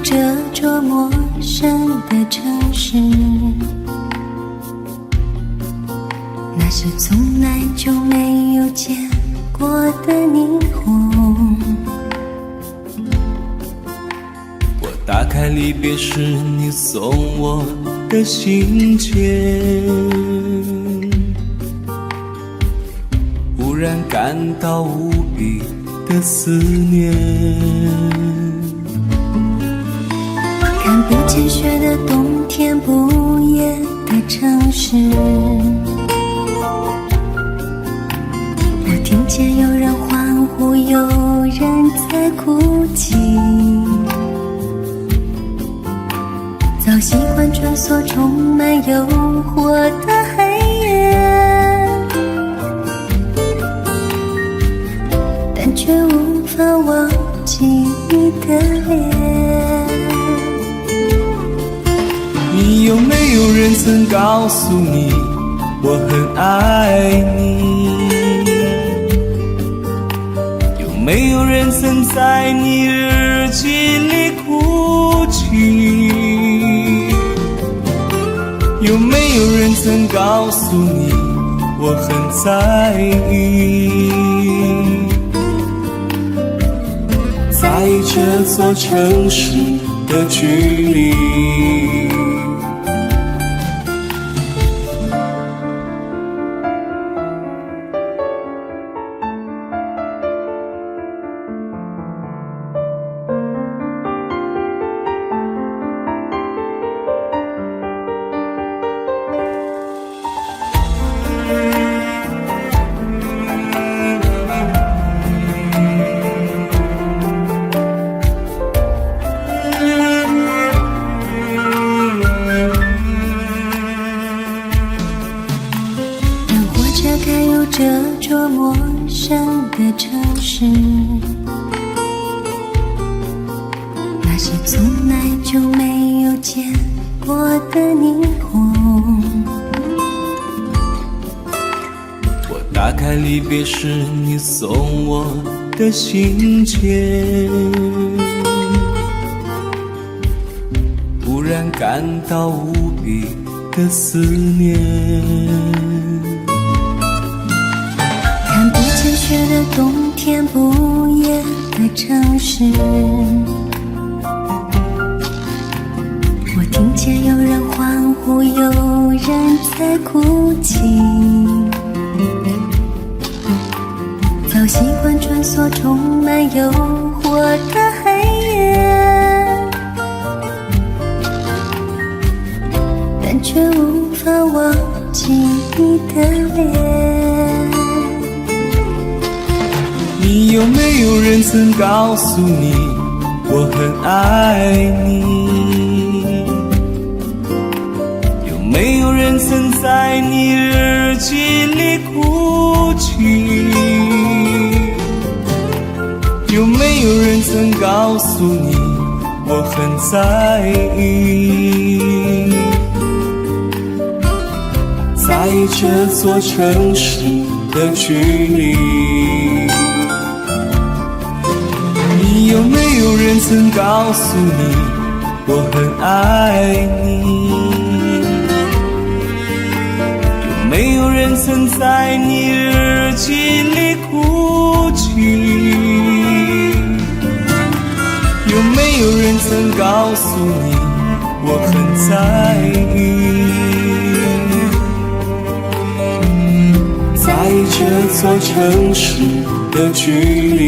这座陌生的城市，那是从来就没有见过的霓虹。我打开离别时你送我的信件，忽然感到无比的思念。看不见雪的冬天，不夜的城市，我听见有人欢呼，有人在哭泣。早习惯穿梭充满诱惑的黑夜，但却无法忘记你的脸。你有没有人曾告诉你我很爱你？有没有人曾在你日记里哭泣？有没有人曾告诉你我很在意？在这座城市的距离，该有这座陌生的城市，那是从来就没有见过的霓虹。我打开离别时你送我的信件，忽然感到无比的思念。看不见雪的冬天，不夜的城市，我听见有人欢呼，有人在哭泣。早习惯穿梭充满诱惑的黑夜，但却无法忘记你的脸。你有没有人曾告诉你我很爱你？有没有人曾在你日记里哭泣？有没有人曾告诉你我很在意？在这座城市的距离，你有没有人曾告诉你我很爱你？有没有人曾在你日记里哭泣？有没有人曾告诉你我很在意？在这座城市的距离。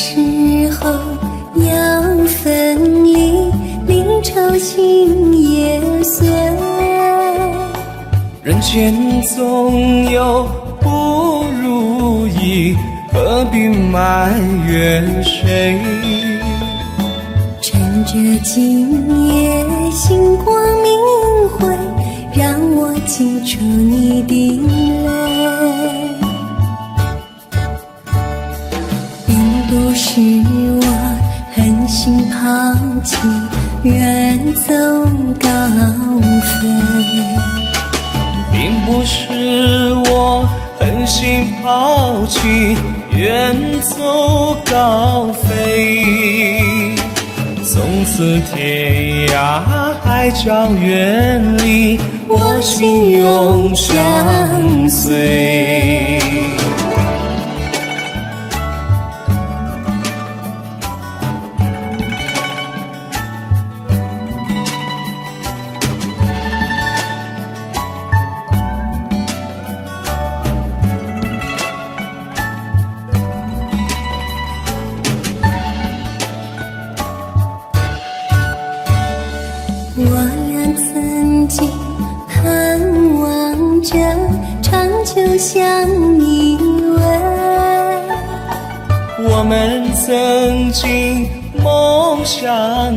时候要分离，离愁心也碎。人间总有不如意，何必埋怨谁？趁着今夜星光明辉，让我记住你的泪。并不是我狠心抛弃，远走高飞。并不是我狠心抛弃，远走高飞。从此天涯海角远离，我心永相随。我俩曾经盼望着长久相依偎，我们曾经梦想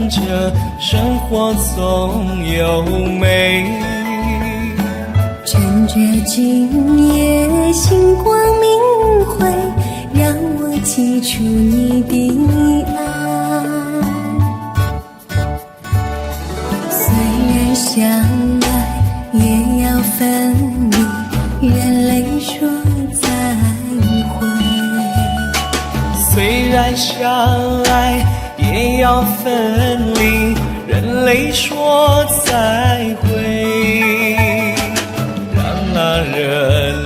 着生活总有美。趁着今夜星光明辉，让我记住你的爱。虽然相爱也要分离，任泪说再会。虽然相爱也要分离，任泪说再会。让那热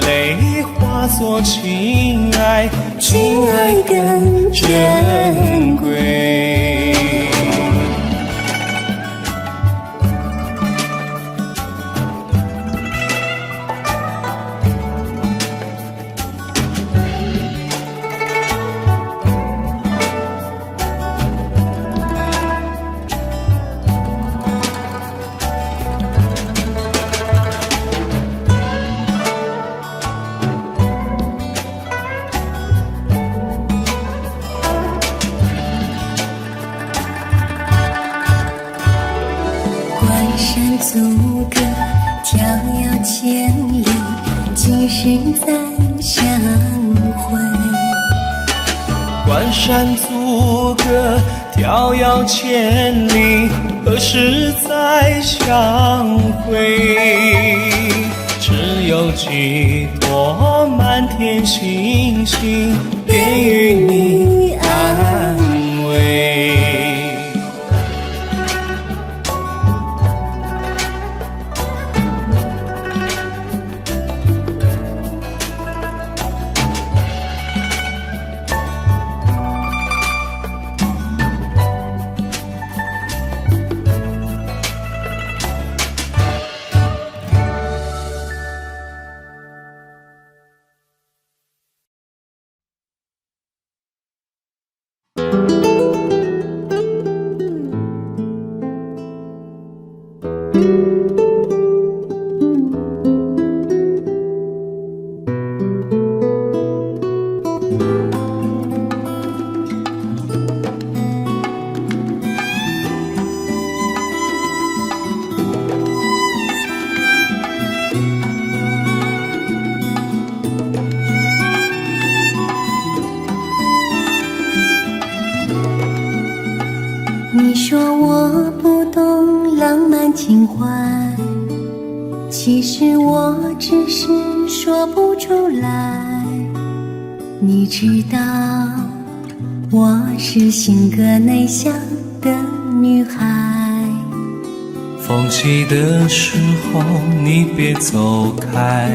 泪化作情爱，情爱更珍贵。关山阻隔，迢遥千里，几时再相会？关山阻隔，迢遥千里，何时再相会？只有寄托满天星星，给予你安慰。你说我不懂浪漫情怀，其实我只是说不出来。你知道我是性格内向的女孩，风起的时候你别走开，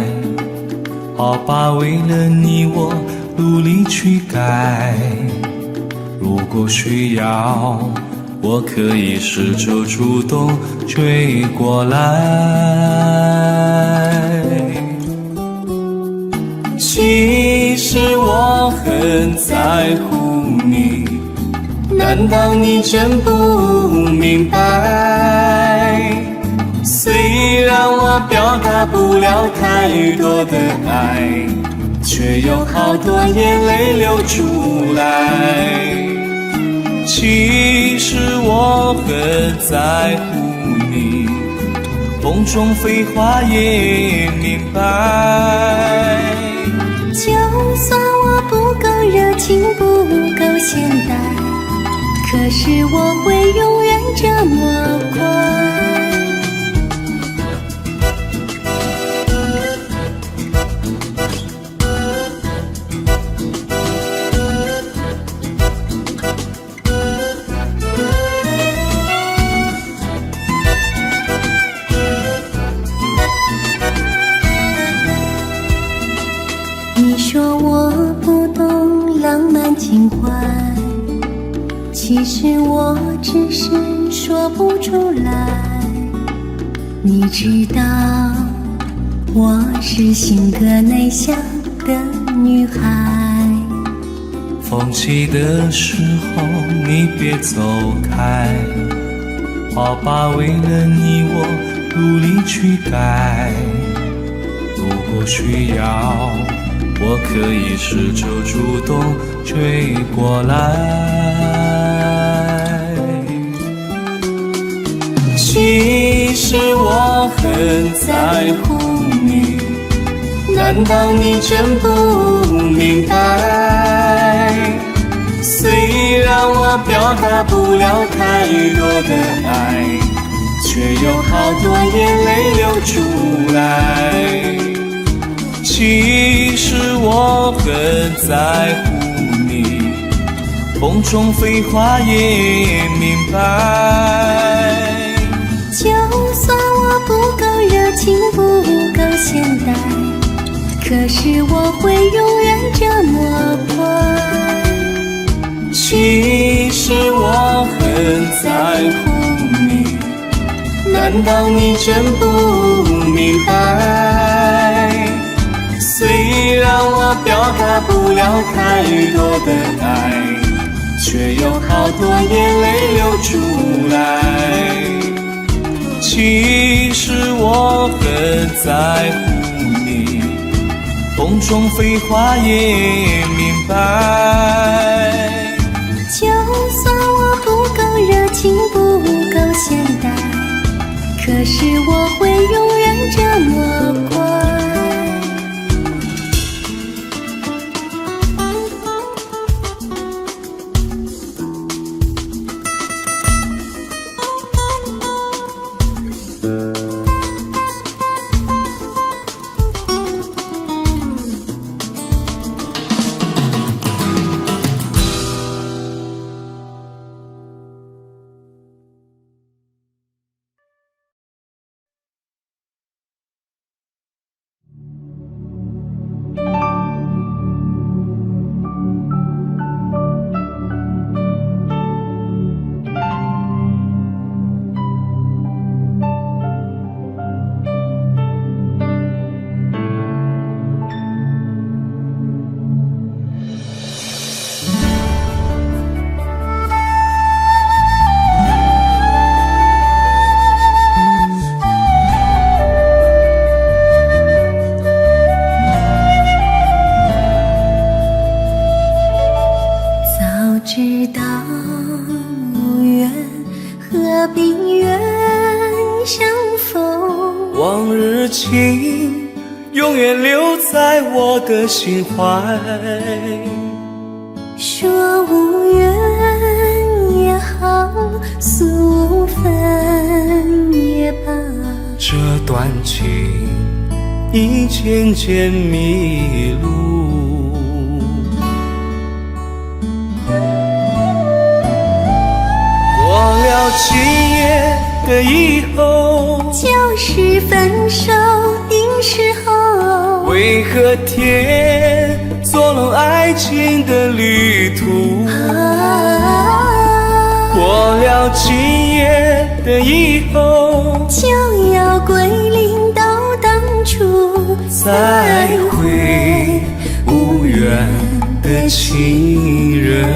好吧，为了你我努力去改。如果需要，我可以试着主动追过来。其实我很在乎你，难道你真不明白？虽然我表达不了太多的爱，却有好多眼泪流出来。其实我很在乎你，风中飞花也明白。就算我不够热情，不够现代，可是我会永远这么乖。你说我不懂浪漫情怀，其实我只是说不出来。你知道我是性格内向的女孩，风起的时候你别走开，好吧，为了你我努力去改。如果需要，我可以试着主动追过来。其实我很在乎你，难道你真不明白？虽然我表达不了太多的爱，却有好多眼泪流出来。其实我很在乎你，风中飞花也明白。就算我不够热情，不够现代，可是我会永远这么乖。其实我很在乎你，难道你真不明白？虽然我表达不了太多的爱，却有好多眼泪流出来。其实我很在乎你，风中飞花也明白。就算我不够热情，不够现代，可是我会永远这么乖。知道无缘，何必冤相逢？往日情永远留在我的心怀。说无缘也好，诉无分也罢，这段情已渐渐迷路。过了今夜的以后，就是分手定时候。为何天作弄爱情的旅途？过了今夜的以后，就要归零到当初，再会无缘的情人。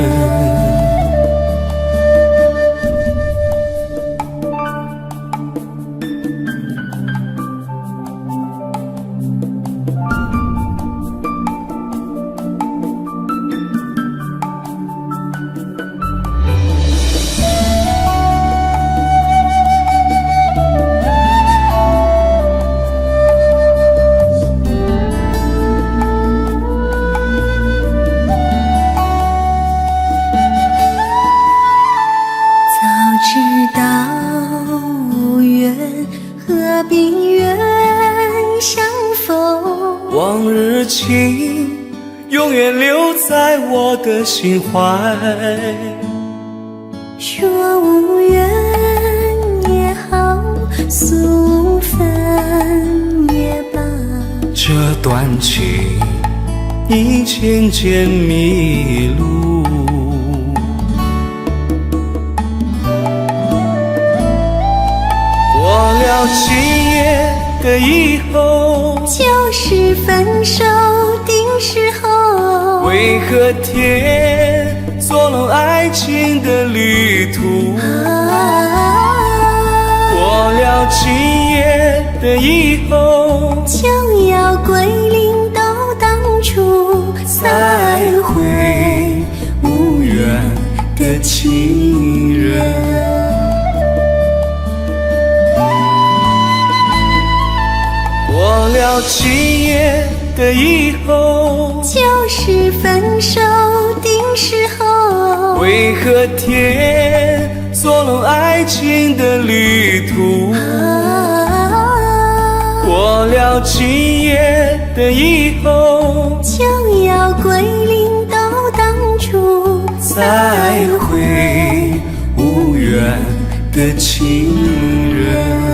永远留在我的心怀。说无缘也好，素分也罢，这段情已渐渐迷路。过了今夜的以后，就是分手定时候。为何天作弄爱情的旅途？过了今夜的以后，就要归零到当初，再会无缘的情人。过了今夜的以后，就是分手定时候。为何天作弄爱情的旅途？过了今夜的以后，就要归零到当初，再会无缘的情人。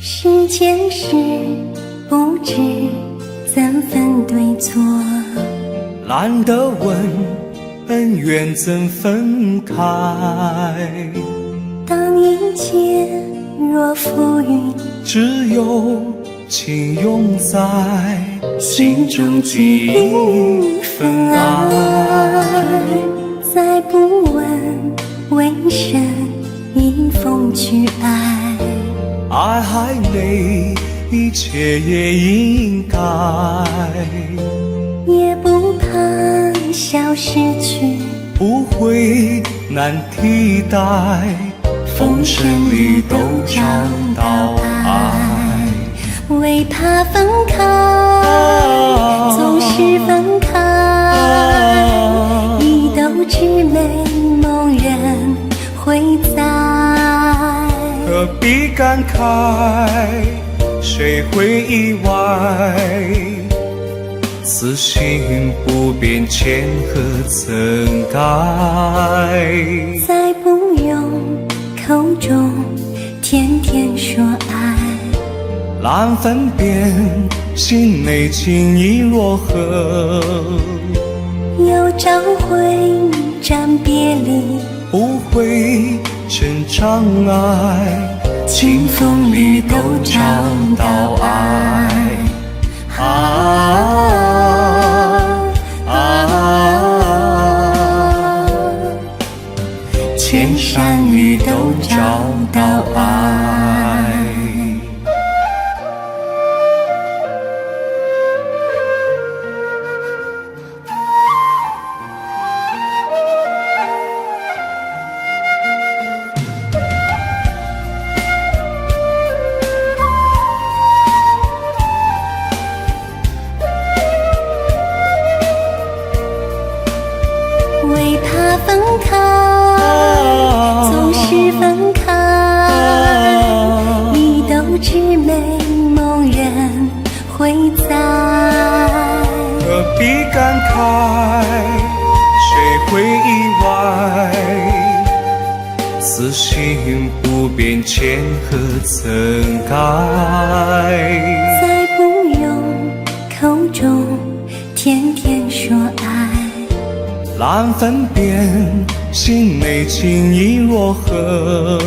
世间事不知怎分对错，懒得问恩怨怎分开。当一切若浮云，只有情永在心中记一份爱。再不问为甚因风去爱，爱还没，一切也应该。也不怕消失去，不会难替代，风声里都找到爱。为怕分开，总是分开。一斗纸美梦人会在，何必感慨？谁会意外？此心不变，前何曾改？再不用口中天天说爱，难分辨心内情意若何。有朝会暂别离，不会成障碍，清风里都找到爱。千山里都找到爱。为怕分开，总是分开。一斗纸美梦人会在，何必感慨？谁会意外？此心不变，前何曾改？再不用口中天天说爱，难分辨心内情意若何。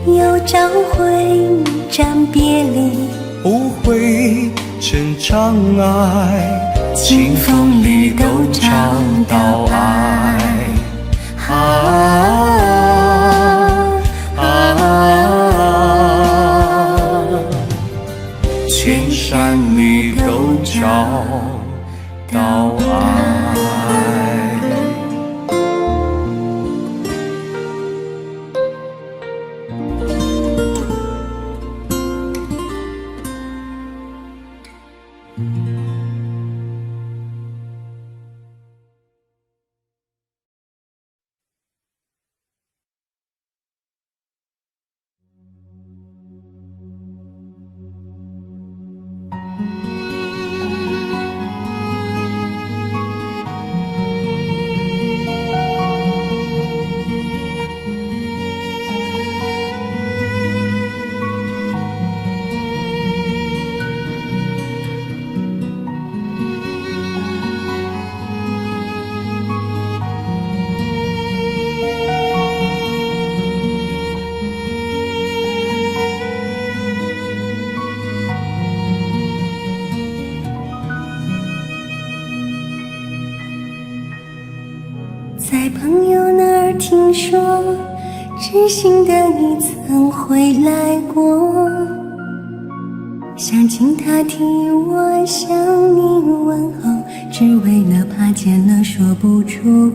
有朝会暂别离，不会成障碍，清风里都找到爱。千山里都找到爱。在朋友那儿听说，知心的你曾回来过，想请他替我向你问候，只为了怕见了说不出口。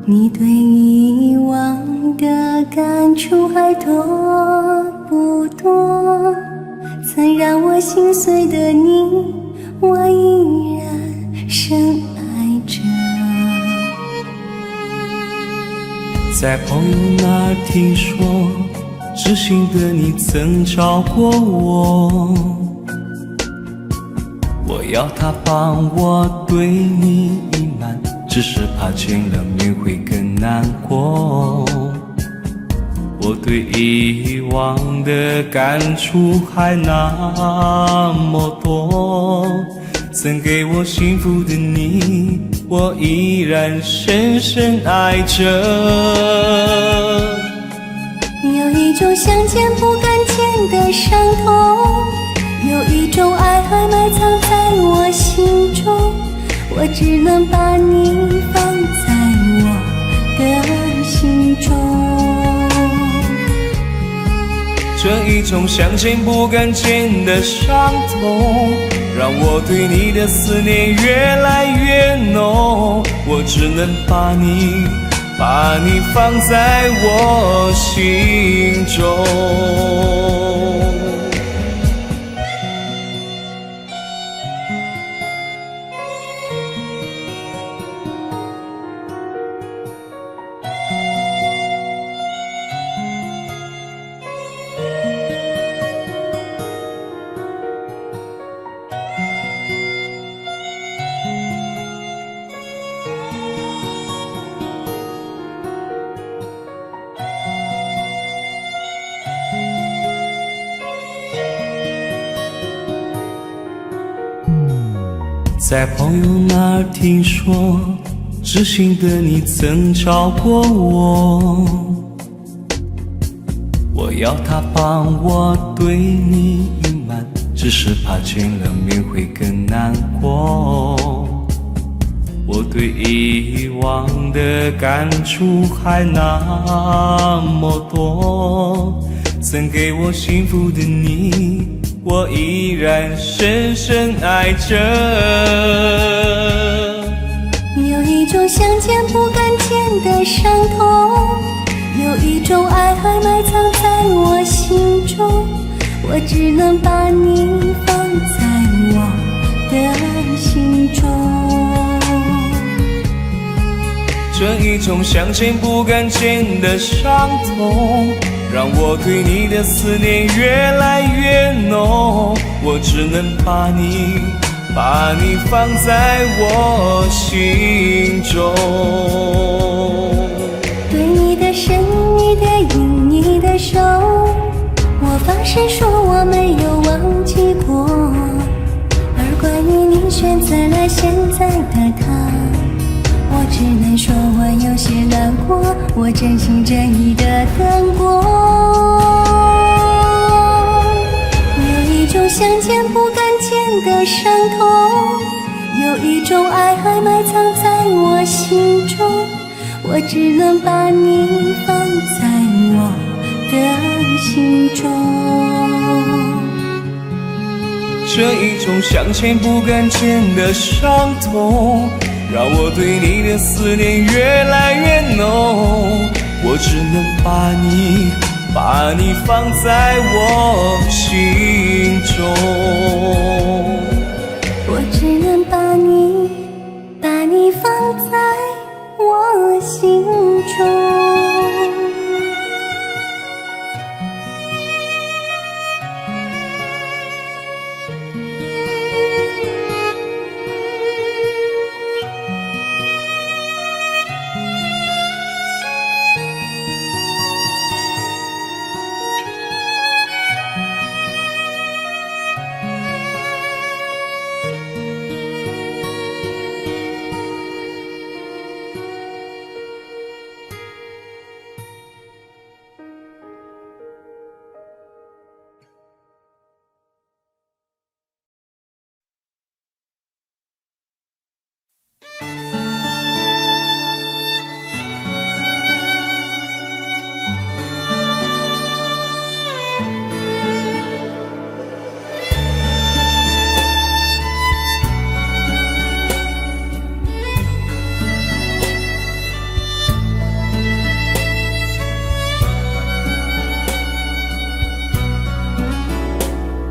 你对以往的感触还多不多？曾让我心碎的你，我依然深爱着。在朋友那儿听说，知心的你曾找过我，我要他帮我对你隐瞒，只是怕见了面会更难过。我对以往的感触还那么多，曾给我幸福的你，我依然深深爱着。有一种想见不敢见的伤痛，有一种爱还埋藏在我心中，我只能把你放在我的心中。这一种想见不敢见的伤痛，让我对你的思念越来越浓，我只能把你放在我心中。在朋友那儿听说，知心的你曾找过我，我要他帮我对你隐瞒，只是怕见了面会更难过。我对以往的感触还那么多，曾给我幸福的你，我依然深深爱着。有一种想见不敢见的伤痛，有一种爱还埋藏在我心中，我只能把你放在我的心中。这一种想见不敢见的伤痛，让我对你的思念越来越浓，我只能把你放在我心中。对你的身，你的影，你的手，我发誓说我没有忘记过。而关于你选择了现在的他，我只能说我有些难过，我真心真意的等过。有一种想见不敢的伤痛，有一种爱还埋藏在我心中，我只能把你放在我的心中。这一种向前不敢见的伤痛，让我对你的思念越来越浓。我只能把你放在我心中，我只能把你放在我心中。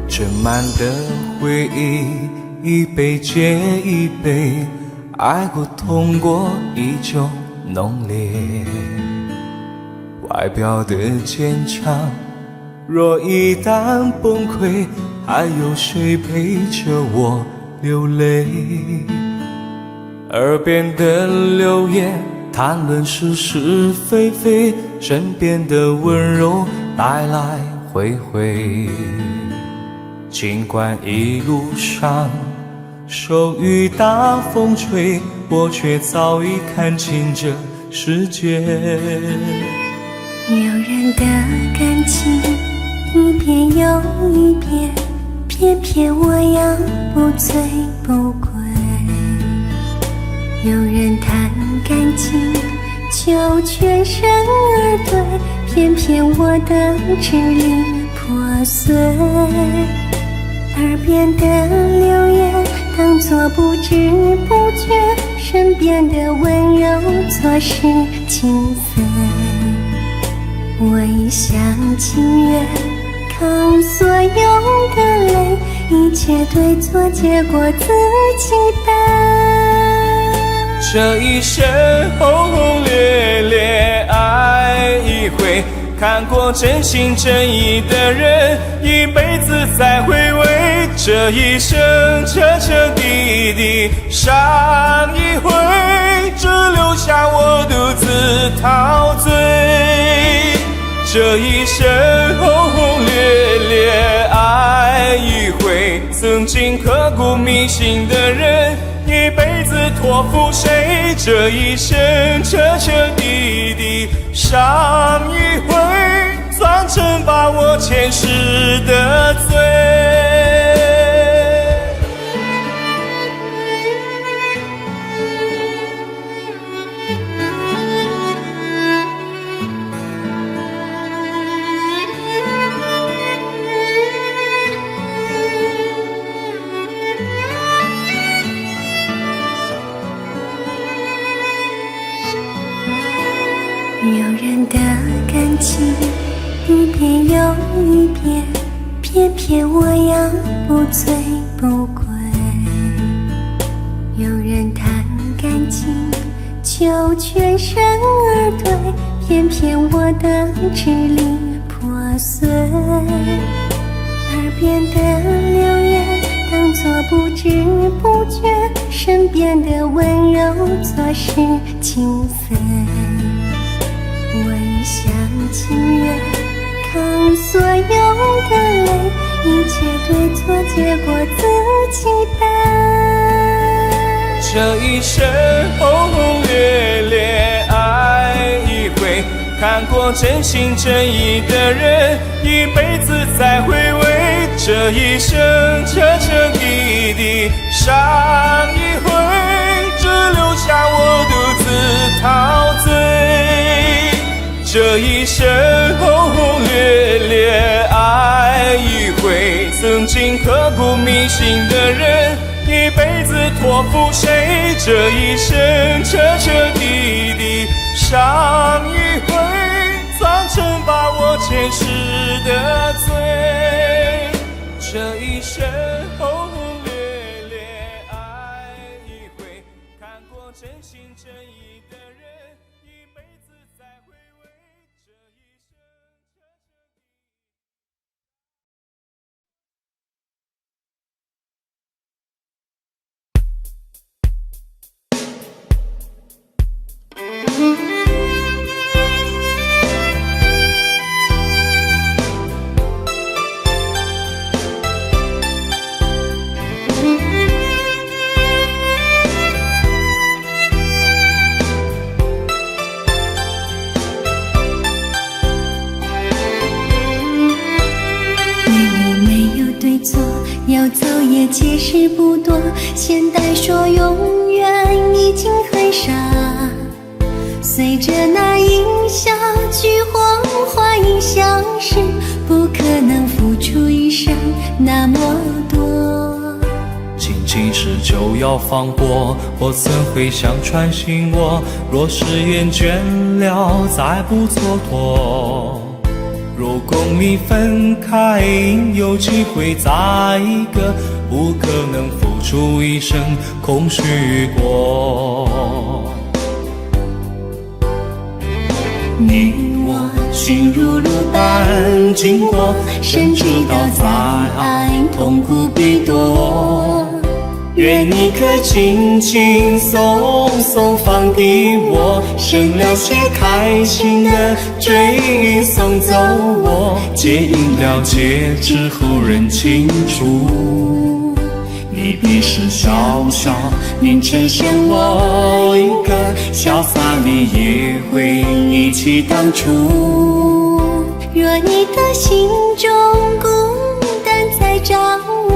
斟满的回忆，一杯接一杯，爱过痛过依旧浓烈。外表的坚强，若一旦崩溃，还有谁陪着我流泪？耳边的流言，谈论是是非非，身边的温柔来来回回。尽管一路上受雨大风吹，我却早已看清这世界。有人的感情一遍又一遍，偏偏我要不醉不归。有人谈感情就全身而退，偏偏我的支离破碎。耳边的流言当作不知不觉，身边的温柔错失情碎。我一厢情愿扛所有的泪，一切对错结果自己担。这一生轰轰烈烈爱一回，看过真心真意的人，一辈子再回味。这一生彻彻底底伤一回，只留下我独自陶醉。这一生轰轰烈烈爱一回，曾经刻骨铭心的人，一辈子托付谁？这一生彻彻底底伤一回，算成把我前世的罪。有人的感情一遍又一遍，偏偏我要不醉不归。有人谈感情就全身而退，偏偏我的支离破碎。耳边的流言当作不知不觉，身边的温柔错失情碎。我一厢情愿扛所有的泪，一切对错结果自己担。这一生轰轰烈烈爱一回，看过真心真意的人，一辈子再回味。这一生彻彻底滴。上一回只留下我独自陶醉，这一生轰轰烈烈爱一回，曾经刻骨铭心的人，一辈子托付谁？这一生彻彻底底，上一回苍尘把我前世的罪，这一生轰轰烈烈爱一回，看过真心真意的人，一辈子再回味这一生彻彻底底。要走也解释不多，现代说永远已经很傻，随着那音效剧黄花音相识，不可能付出一生那么多。仅仅是就要放过，我怎会想穿心窝？若是厌倦了，再不蹉跎。若共你分开，有机会再一个，不可能付出一生空虚过。你我心如露般经过，谁知道再爱痛苦必多。愿你可轻轻松松放低我，省了些开心的追忆送走我，结姻了解之后认清楚，你必是小小您只剩我一个，潇洒你也会忆起当初。若你的心中孤单在找我，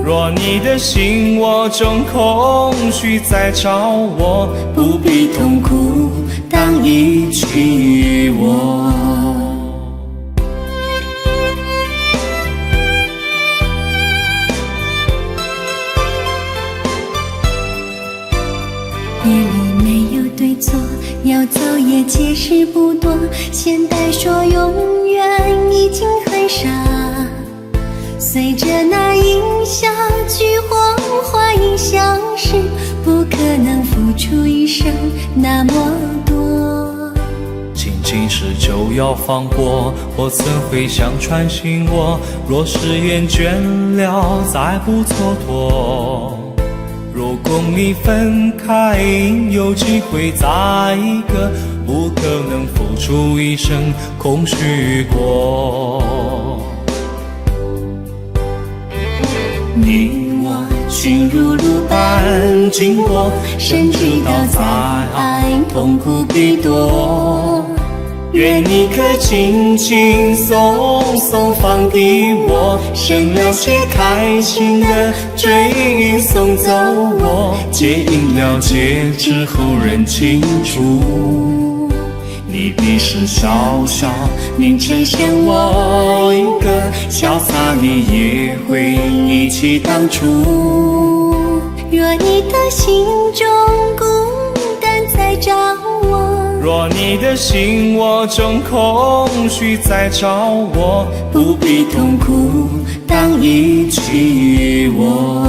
若你的心窝中空虚在找我，不必痛苦，当一曲与我。夜里没有对错，要走也解释不多，现代说永远已经很傻，随着那音效剧黄花音相识，不可能付出一生那么多。仅仅是就要放过，我怎会想穿心窝？若是厌倦了，再不蹉跎。若共你分开，有机会再一个，不可能付出一生空虚过。你我心如露般经过，谁知道再爱痛苦必多。愿你可轻轻松松放低我，省了些开心的追忆送走我，结姻了解之后认清楚，你必是小小您只剩我一个，潇洒你也会忆起当初。若你的心中孤单在找我，若你的心窝中空虚在找我，不必痛苦，当一曲与我。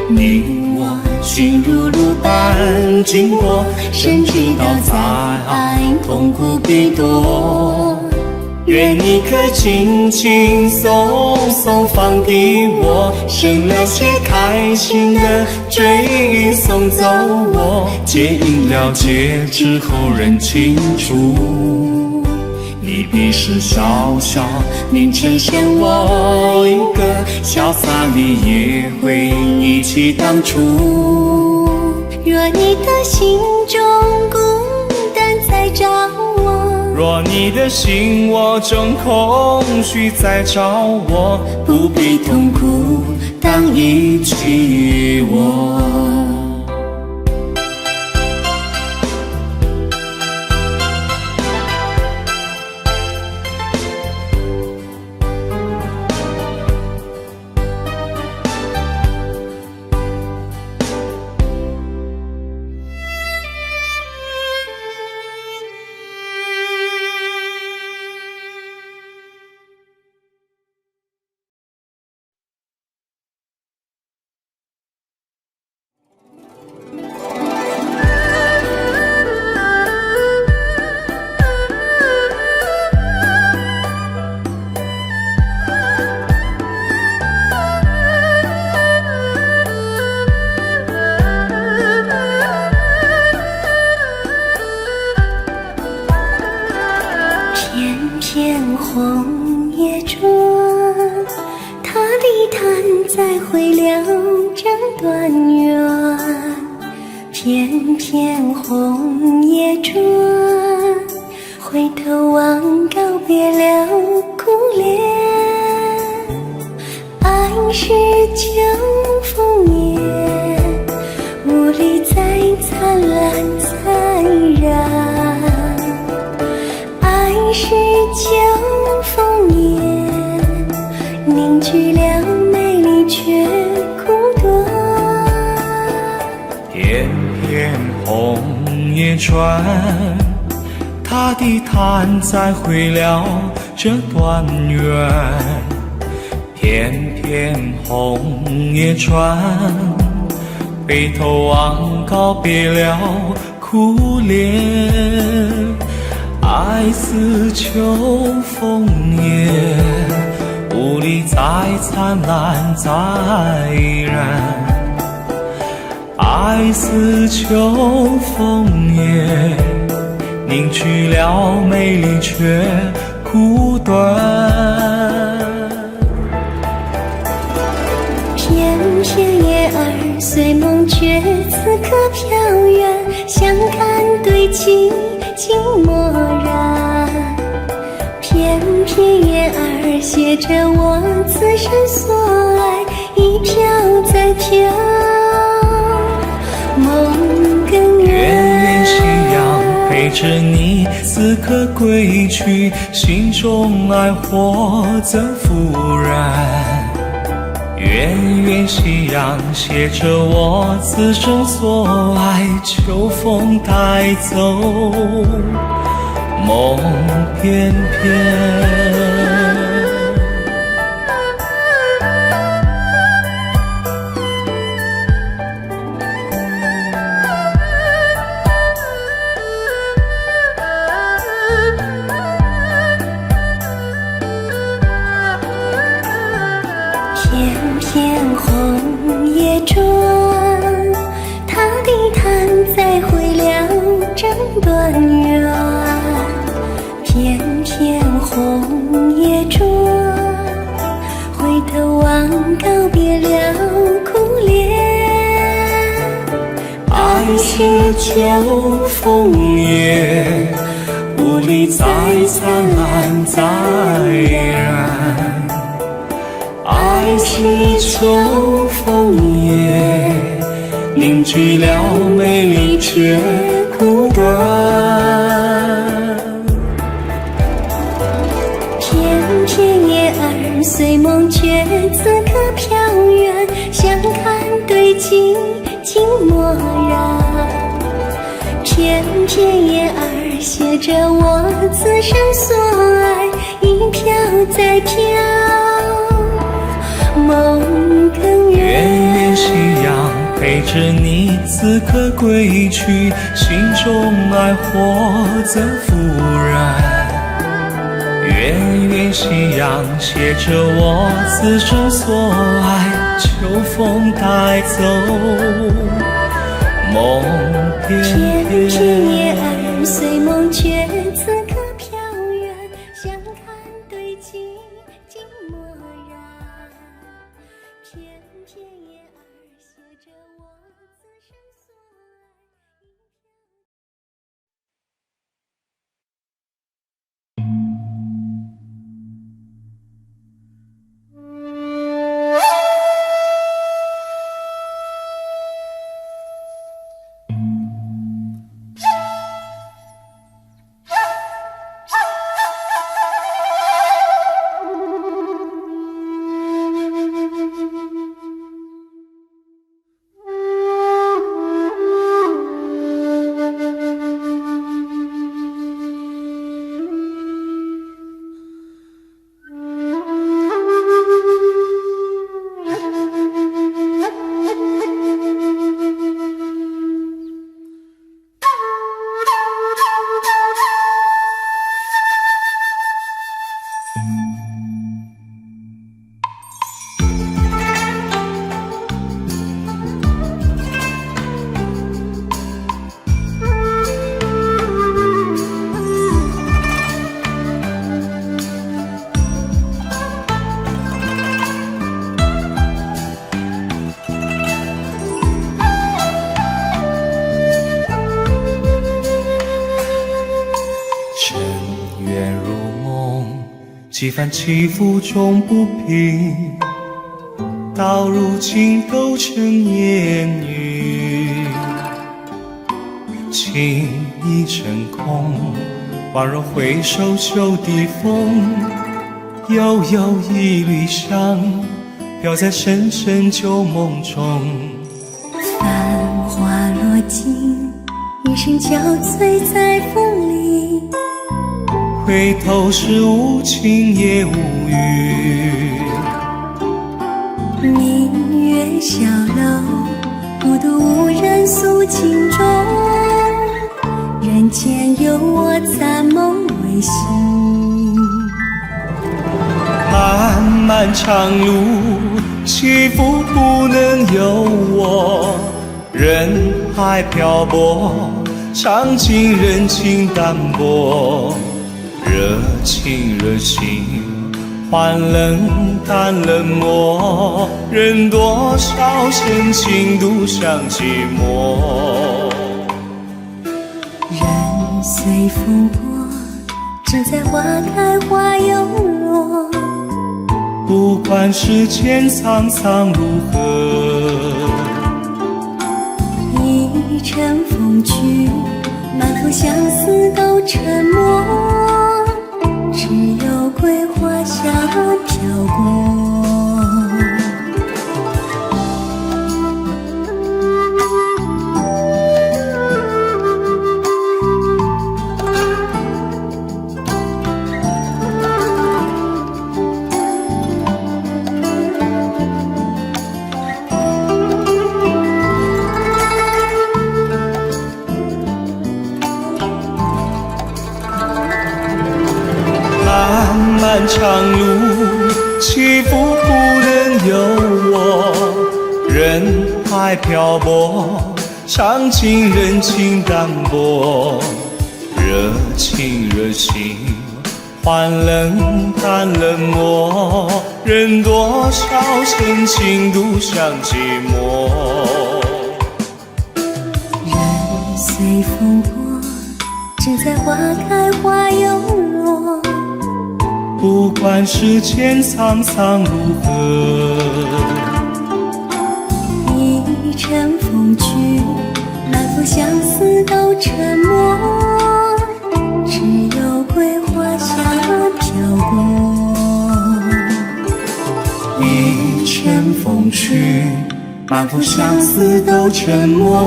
你我心如露般经过，谁知道再爱痛苦必多。愿你可轻轻松松放低我，省了些开心的追忆送走我，结姻了解之后认清楚，你必是小小您只剩我一个，潇洒你也会忆起起当初。若你的心中孤单在找我，若你的心窝中空虚在找我，不必痛苦，当一起与我。片红叶转，他的弹在回了这段缘。片片红叶转，回头望告别了苦恋。爱是秋风夜，雾里再灿烂再燃。是秋风夜，凝聚了美丽却苦短。片片红叶转，他的弹再回了这段缘。片片红叶转，回头望告别了苦恋。爱似秋风夜，雾里再灿烂再燃。爱似秋风夜，凝聚了美丽却苦短。片片叶儿随梦却此刻飘远，相看对镜静默然。片片叶儿写着我此生所爱，一飘再飘，梦更远。远远夕阳陪着你此刻归去，心中爱火怎复燃？远远夕阳写着我此生所爱，秋风带走梦翩翩。片片红叶转，他的弹再回了这段缘。片片红叶转，回头望告别了苦恋。爱是秋风夜，雾里再灿烂再燃。爱是秋风夜，凝聚了美丽却苦短。片片叶儿随梦却此刻飘远，相看对镜静默然。片片叶儿写着我此生所爱，一飘再飘，梦更远。远远夕阳陪着你此刻归去，心中爱火怎复燃？远远夕阳写着我此生所爱，秋风带走梦翩片片叶翩。儿随梦却此刻飘远，相看对镜静默然。片片叶儿写几番起伏终不平，到如今都成烟雨。情已成空，宛若回首旧地风，悠悠一缕香，飘在深深旧梦中。繁华落尽，一生憔悴在风里，回头是无情也无语。明月小楼，孤独无人诉情衷，人间有我残梦未醒。漫漫长路，起伏不能由我，人海漂泊，尝尽人情淡薄。热情热情，换冷淡冷漠，任多少深情独享寂寞。人随风波，只在花开花又落。不管世间沧桑如何，一程风去，满腹相思都沉默，只有桂花香飘过。漫长路，起伏不能由我，人海漂泊，尝尽人情淡薄。热情热情，换冷淡冷漠，任多少深情独享寂寞。人随风波，只在花开花又落。不管世间沧桑如何，一程风去，满腹相思都沉默，只有桂花香飘过。一程风去，满腹相思都沉默，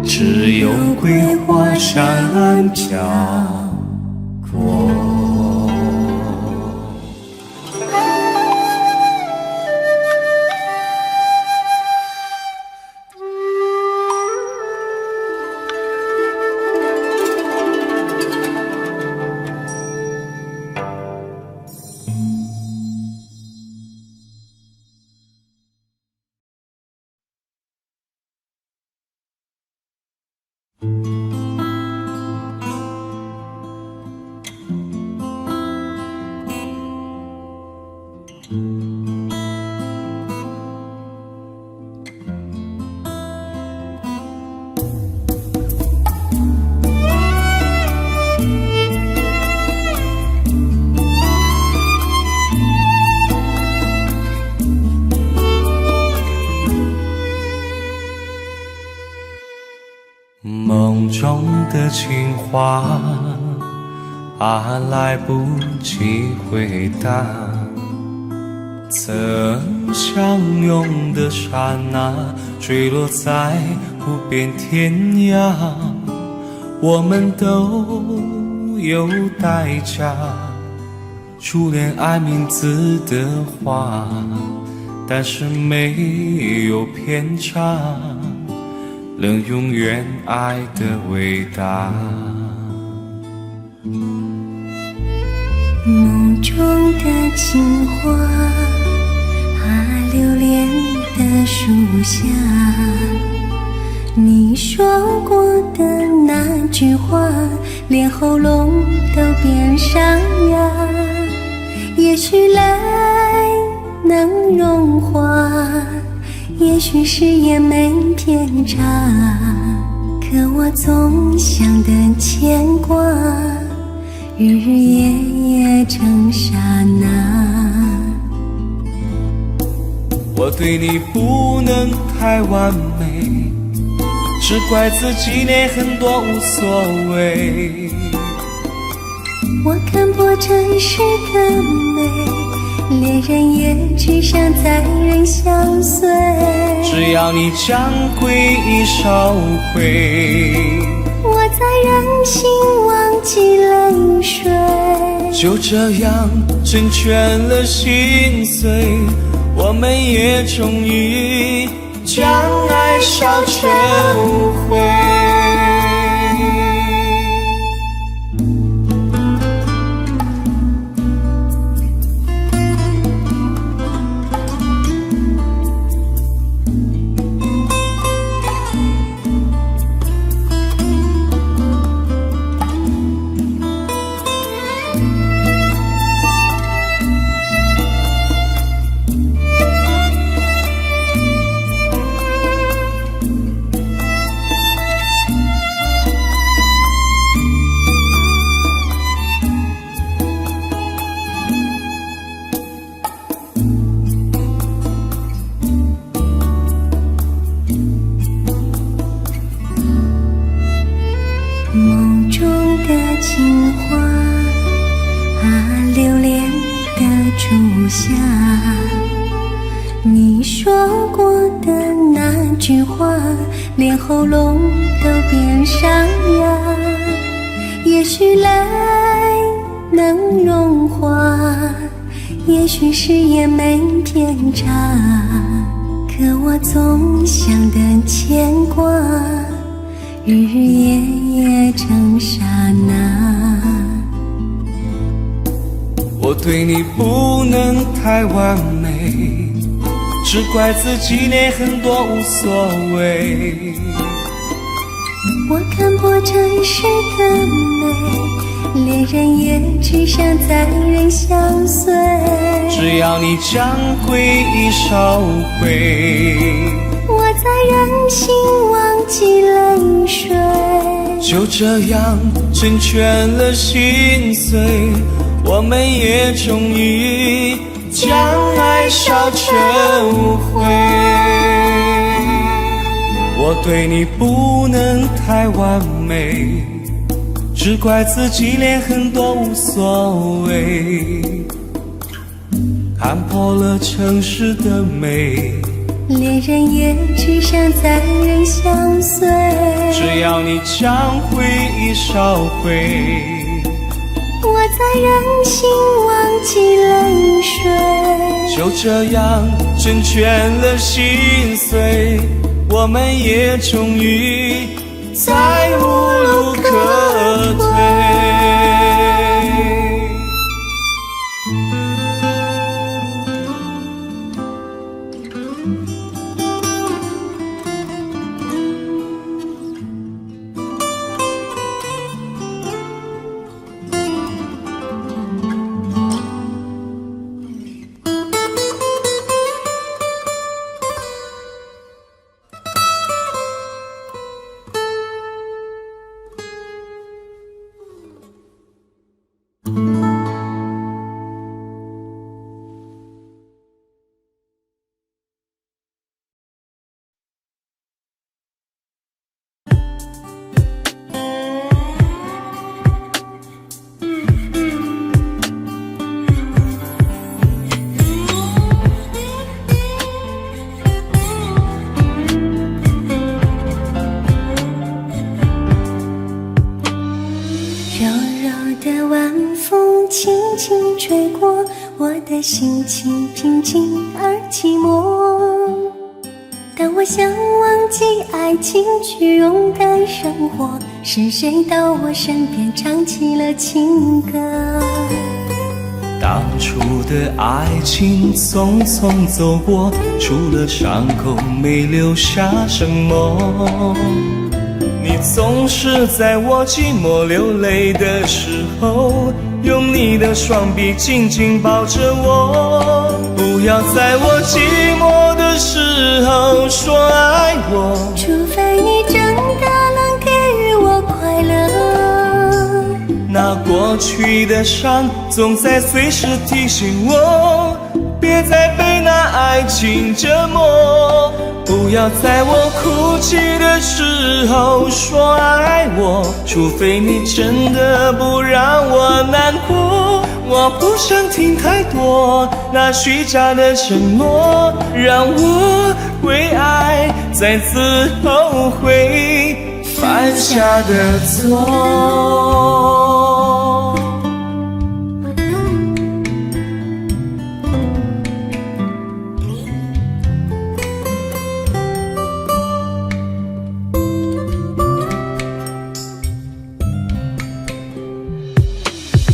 只有桂花香飘过。梦中的情话来不及回答，曾相拥的刹那坠落在无边天涯。我们都有代价，初恋爱名字的话，但是没有偏差，能永远爱的伟大。梦中的情话，留恋的树下，你说过的那句话，连喉咙都变沙哑。也许泪能融化，也许誓言没偏差，可我总想的牵挂，日日夜夜成刹那。我对你不能太完美，只怪自己连很多无所谓。我看破尘世的美，恋人也只想在人相随。只要你将归意烧毁，我在任性忘记泪水，就这样成全了心碎。我们也终于将爱烧成灰。梦中的情话留恋的初夏，你说过的那句话，连喉咙都变沙哑。也许泪能融化，也许誓言没偏差，可我总想的牵挂，日日夜夜成刹那。我对你不能太完美，只怪自己连很多无所谓。我看破尘世的美，恋人也只想在人相随。只要你将归意烧毁，我在任性忘记泪水，就这样成全了心碎。我们也终于将爱烧成灰。我对你不能太完美，只怪自己连很多无所谓。看破了城市的美，恋人也只想在人相随。只要你将回忆烧毁，我在任性忘记泪水，就这样成全了心碎。我们也终于再无路可退。轻轻吹过，我的心情平静而寂寞。当我想忘记爱情，去勇敢生活，是谁到我身边唱起了情歌？当初的爱情匆匆走过，除了伤口没留下什么。你总是在我寂寞流泪的时候，用你的双臂紧紧抱着我。不要在我寂寞的时候说爱我，除非你真的能给予我快乐。那过去的伤总在随时提醒我，别再被那爱情折磨。不要在我哭泣的时候说爱我，除非你真的不让我难过。我不想听太多那虚假的承诺，让我为爱再次后悔犯下的错。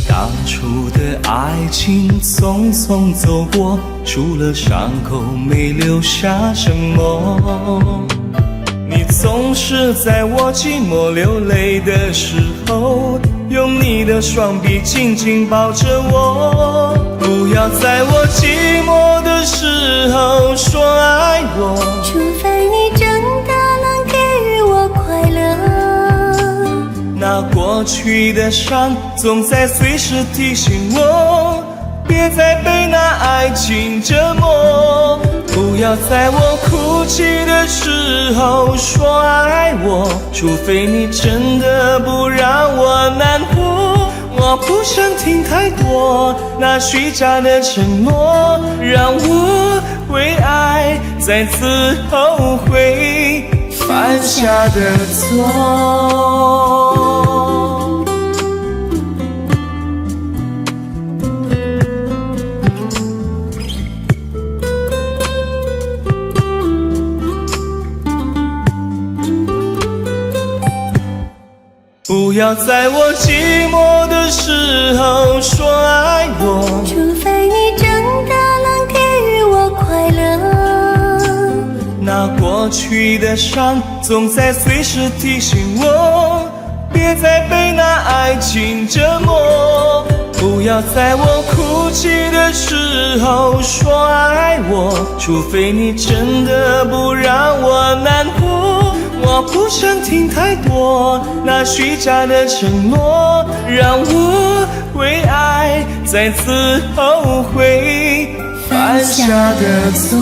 当初的爱情匆匆走过，除了伤口没留下什么。你总是在我寂寞流泪的时候，用你的双臂紧紧抱着我。不要在我寂寞的时候说爱我，除非你真的能给予我快乐。那过去的伤总在随时提醒我，别再被那爱情折磨。不要在我哭泣的时候说爱我，除非你真的不让我难过。我不想听太多那虚假的承诺，让我为爱再次后悔犯下的错。不要在我寂寞的时候说爱我，除非你真的能给予我快乐。那过去的伤总在随时提醒我，别再被那爱情折磨。不要在我哭泣的时候说爱我，除非你真的不让我难过。我不想听太多那虚假的承诺，让我为爱再次后悔犯下的错。